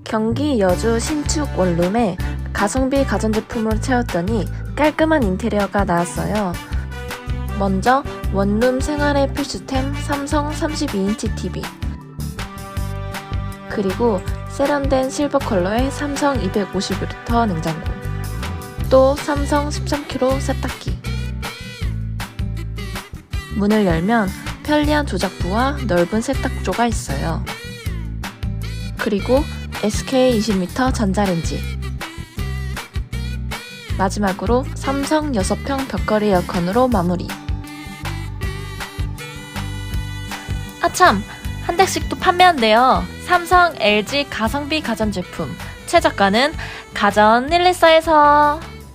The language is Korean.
경기 여주 신축 원룸에 가성비 가전제품으로 채웠더니 깔끔한 인테리어가 나왔어요. 먼저 원룸 생활의 필수템 삼성 32인치 TV, 그리고 세련된 실버 컬러의 삼성 250L 냉장고, 또 삼성 13kg 세탁기. 문을 열면 편리한 조작부와 넓은 세탁조가 있어요. 그리고 SK 20m 전자레인지. 마지막으로 삼성 6평 벽걸이 에어컨으로 마무리. 아참! 한 대씩 또 판매한대요. 삼성 LG 가성비 가전제품. 최저가는 가전 114에서